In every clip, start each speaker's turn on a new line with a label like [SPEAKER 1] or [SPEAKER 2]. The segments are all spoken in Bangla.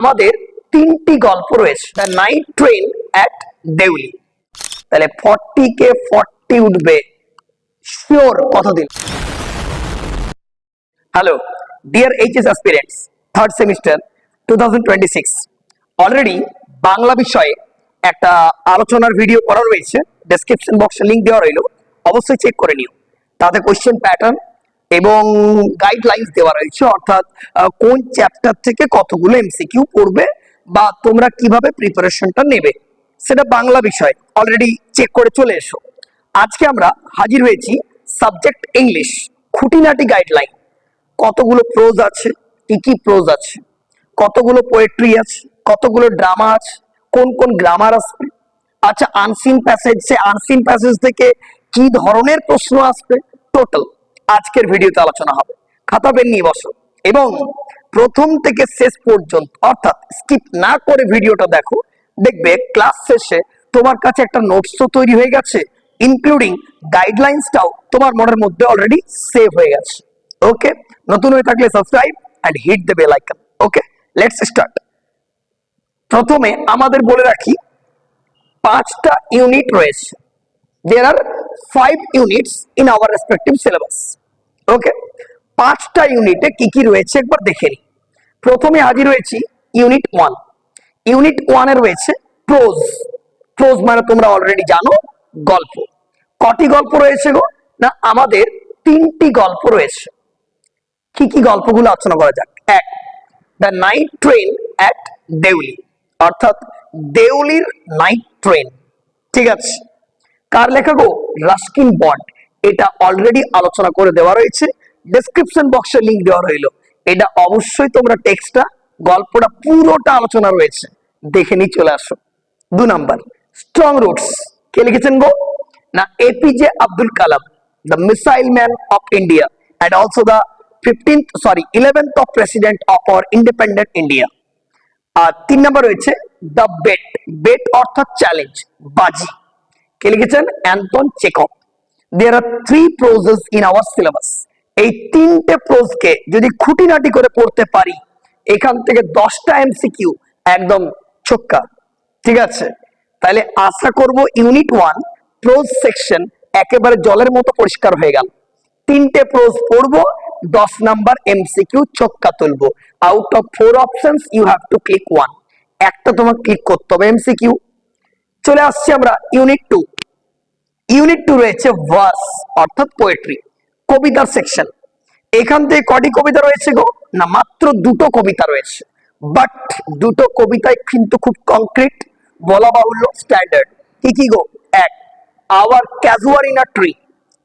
[SPEAKER 1] আমাদের তিনটি গল্প রয়েছে। The night train at Deuli. তাহলে 40 কে 40 উঠবে শিওর, কতদিন? Hello dear HS aspirants, third semester 2026। Already Bangla বিষয়ে একটা আলোচনার ভিডিও করা রয়েছে, ডেসক্রিপশন বক্সে লিংক দেওয়া রইল, অবশ্যই চেক করে নিও। তাতে কোশ্চেন প্যাটার্ন এবং গাইডলাইন্স দেওয়া রয়েছে, অর্থাৎ কোন চ্যাপ্টার থেকে কতগুলো এমসিকিউ পড়বে বা তোমরা কিভাবে প্রিপারেশনটা নেবে, সেটা বাংলা বিষয় অলরেডি চেক করে চলে এসো। আজকে আমরা হাজির হয়েছি সাবজেক্ট ইংলিশ, খুঁটিনাটি গাইডলাইন। কতগুলো প্রোজ আছে, কি কি প্রোজ আছে, কতগুলো পোয়েট্রি আছে, কতগুলো ড্রামা আছে, কোন কোন গ্রামার আসবে, আচ্ছা আনসিন প্যাসেজ, সে আনসিন প্যাসেজ থেকে কি ধরনের প্রশ্ন আসবে, টোটাল আজকের ভিডিওতে আলোচনা হবে। খাতা পেন নিয়ে বসো এবং প্রথম থেকে শেষ পর্যন্ত অর্থাৎ স্কিপ না করে ভিডিওটা দেখো। দেখবে ক্লাস শেষে তোমার কাছে একটা নোটস তো তৈরি হয়ে গেছে, ইনক্লুডিং গাইডলাইন্সটাও তোমার মনের মধ্যে অলরেডি সেভ হয়ে গেছে। ওকে, নতুন হয়ে থাকলে subscribe and hit the bell icon. Okay, let's start. প্রথমে আমাদের বলে রাখি 5টা ইউনিট রয়েছে। There are 5 units in our respective syllabus. ওকে, 5টা ইউনিটে কি কি রয়েছে একবার দেখে নিই। প্রথমে হাজির হয়েছি ইউনিট 1। ইউনিট 1 এ রয়েছে প্রোজ। প্রোজ মানে তোমরা অলরেডি জানো, গল্প। কটি গল্প রয়েছে গো? না, আমাদের 3টি গল্প রয়েছে। কি কি গল্পগুলো আলোচনা করা যাক। এক, the night train at Deoli, অর্থাৎ দেউলির নাইট ট্রেন। ঠিক আছে, কার লেখা গো? Ruskin Bond. এটা অলরেডি আলোচনা করে দেওয়া রয়েছে, ডেসক্রিপশন বক্সে লিংক দেওয়া রইল। এটা অবশ্যই তোমরা টেক্সটটা, গল্পটা পুরোটা আলোচনা রয়েছে, দেখে নিয়ে চলে আসো। 2 নাম্বার, স্ট্রং রুটস। কে লিখেছেন গো? না, APJ Abdul Kalam, the missile man of India and also the 11th of president of our independent India. আর 3 নাম্বার রয়েছে দ্য বেট। বেট অর্থাৎ চ্যালেঞ্জ, বাজি। কে লিখেছেন? Anton Chekhov. There are 3 proses in our syllabus. এই 3টে প্রোজকে যদি খুঁটিনাটি করে পড়তে পারি, এখান থেকে 10টা এমসিকিউ একদম ছক্কা। ঠিক আছে, তাহলে আশা করব ইউনিট 1 প্রোজ সেকশন একেবারে জলের মতো পরিষ্কার হয়ে গেল। 3টে প্রোজ পড়বো, 10 নাম্বার এমসিকিউ ছক্কা তুলবো। Out of 4 options you have to click 1। একটা তোমাকে ক্লিক করতে হবে এমসিকিউ। চলে আসছি আমরা ইউনিট 2। ইউনিট 2 রয়েছে ভার্স অর্থাৎ পোয়েট্রি, কবিতার সেকশন। এখান থেকে কটি কবিতা রয়েছে গো? না, মাত্র 2টো কবিতা রয়েছে, বাট 2টো কবিতায় কিন্তু খুব কংক্রিট, বলা বাহুল্য, স্ট্যান্ডার্ড। কি কি গো? এক, our casuarina tree,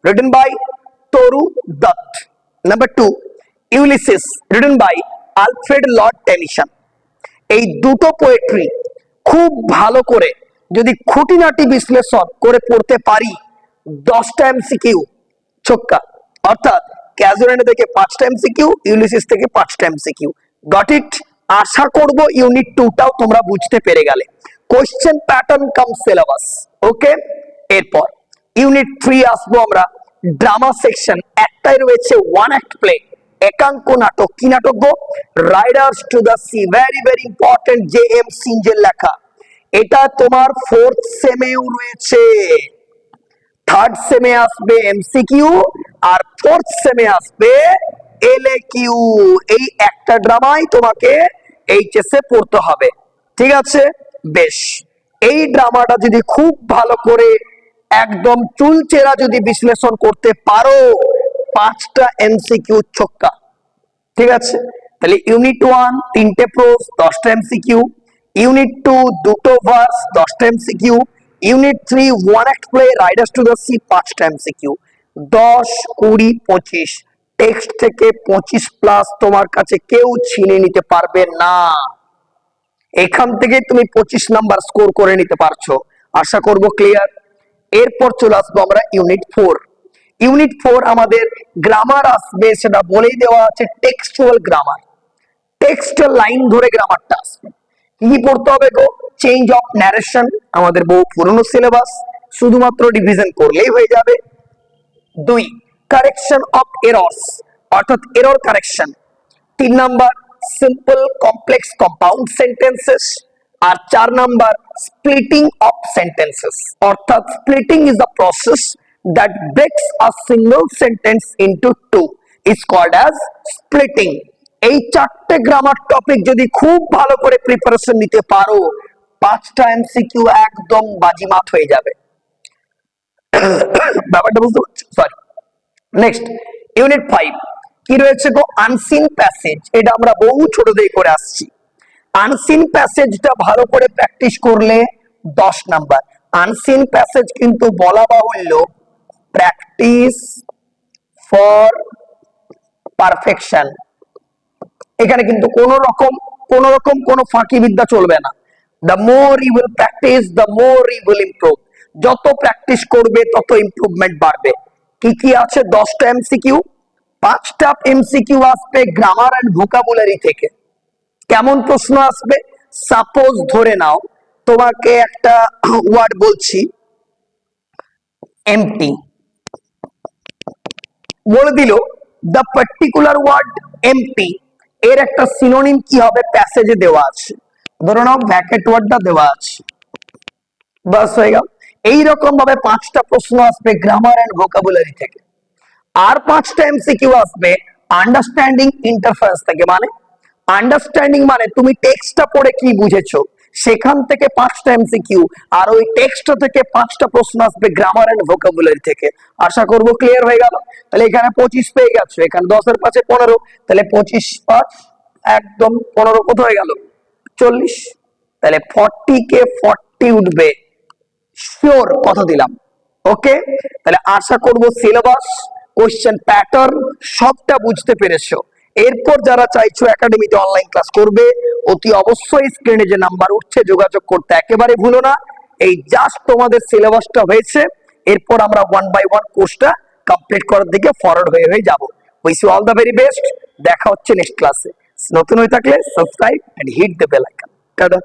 [SPEAKER 1] written by Toru Dutt. Number 2, Ulysses, written by Alfred Lord Tennyson. এই 2টো পোয়েট্রি খুব ভালো করে যদি খুঁটিনাটি বিশ্লেষণ করে পড়তে পারি, 10টা এমসিকিউ ছক্কা। অর্থাৎ ক্যাজুয়াল থেকে 5টা এমসিকিউ, ইউলিসিস থেকে 5টা এমসিকিউ। Got it? আশা করব ইউনিট 2টাও তোমরা বুঝতে পেরে গেলে। কোশ্চেন প্যাটার্ন কাম সিলেবাস। ওকে, এরপর ইউনিট 3 আসবো আমরা ড্রামা সেকশন। একটাই রয়েছে ওয়ান অ্যাক্ট প্লে, একাঙ্ক নাটক। কি নাটক গো? Riders to the sea, very very important, J M সিঞ্জের লেখা। এটা তোমার 4th সেমেও রয়েছে। 3rd সেমে আসবে এমসিকিউ আর 4th সেমে আসবে এলএকিউ। এই একটা ড্রামাই তোমাকে এইচএস এ পড়তে হবে। ঠিক আছে, বেশ। এই ড্রামাটা যদি খুব ভালো করে একদম চুলচেরা যদি বিশ্লেষণ করতে পারো, 5টা এমসিকিউ ছক্কা। ঠিক আছে, তাহলে ইউনিট 1 3টে প্রোজ, 10টা এমসিকিউ। ইউনিট 2 2টো ভার্স, 10টা MCQ. Unit 3 one act play, Riders to the C, 5টা এমসিকিউ। 10 20 25, টেক্সট থেকে 25 প্লাস তোমার কাছে কেউ ছিনিয়ে নিতে পারবে না। এখান থেকে তুমি 25 নাম্বার স্কোর করে নিতে পারছো, আশা করব ক্লিয়ার। এরপর চলে আসবো আমরা ইউনিট 4। ইউনিট 4 আমাদের গ্রামার আসবে, সেটা বলেই দেওয়া আছে, টেক্সচুয়াল গ্রামার। টেক্সটের লাইন ধরে গ্রামারটা আসবে। কি পড়তে হবে গো? চেঞ্জ অফ ন্যারেশন, আমাদের বহু পুরনো সিলেবাস, শুধুমাত্র রিভিশন করলেই হয়ে যাবে। 2, কারেকশন অফ এরর্স, অর্থাৎ error correction. 3 number, simple complex compound sentences, আর 4 নাম্বার স্প্লিটিং অফ সেন্টেন্সেস। অর্থাৎ splitting is the process that breaks a single sentence into two is called as splitting. এই 4টে গ্রামার টপিক যদি খুব ভালো করে প্রিপারেশন নিতে পারো, 5টা এমসিকিউ একদম বাজিমাত হয়ে যাবে। ব্যাপারটা বুঝতে পারছো? সরি। নেক্সট ইউনিট 5 কি রয়েছে গো? Unseen passage. এটা আমরা বহু ছোট থেকে করে আসছি। আনসিন প্যাসেজটা ভালো করে প্র্যাকটিস করলে 10 নাম্বার। আনসিন প্যাসেজ কিন্তু বলা বাহুল্য প্র্যাকটিস ফর পারফেকশন। এখানে কিন্তু কোন রকম কোন ফাঁকি বিদ্যা চলবে না। The more you will practice the more you will improve. যত প্র্যাকটিস করবে তত ইমপ্রুভমেন্ট বাড়বে। কি কি আছে? 10টা এমসিকিউ, 5টা এমসিকিউ আসবে গ্রামার এন্ড ভোকাবুলারি থেকে। কেমন প্রশ্ন আসবে? সাপোজ ধরে নাও তোমাকে একটা ওয়ার্ড বলছি, এমটি, বলে দিল দ্য পার্টিকুলার ওয়ার্ড এমটি এর একটা সিনোনিম কি হবে? প্যাসেজে দেওয়া আছে। ধরে নাও ব্র্যাকেট ওয়ার্ডটা দেওয়া আছে, বাস হয়ে গেল। এইরকম ভাবে 5টা প্রশ্ন আসবে গ্রামার এন্ড ভোকাবুলারি থেকে। আর 5টা এমসিকিউ আসবে আন্ডারস্ট্যান্ডিং ইন্টারফারেন্স থেকে। মানে আন্ডারস্ট্যান্ডিং মানে তুমি টেক্সটটা পড়ে কি বুঝেছো, সেখান থেকে 5টা এমসিকিউ, আর ওই টেক্সট থেকে 5টা প্রশ্ন আসবে গ্রামার এন্ড ভোকাবুলারি থেকে। আশা করব ক্লিয়ার হয়ে গেল। তাহলে এখানে 25 পেয়ে গেছো, এখানে 10 এর 5 15, তাহলে 25 5 একদম 15 কত হয়ে গেল? 40। তাহলে 40 কে 40 উঠবে, শিওর কথা দিলাম। ওকে, তাহলে আশা করব সিলেবাস, কোশ্চেন প্যাটার্ন সবটা বুঝতে পেরেছো। এরপর যারা চাইছো একাডেমিতে অনলাইন ক্লাস করবে, অতি অবশ্যই স্ক্রিনে যে নাম্বার উঠছে যোগাযোগ করতে একেবারে ভুলো না। এই জাস্ট তোমাদের সিলেবাসটা হয়েছে, এরপর আমরা 1 বাই 1 কোর্সটা কমপ্লিট করার দিকে ফরওয়ার্ড হয়ে যাব। Wish you all the very best. দেখা হচ্ছে নেক্সট ক্লাসে। নতুন হয়ে থাকলে subscribe and hit the bell icon. Tata.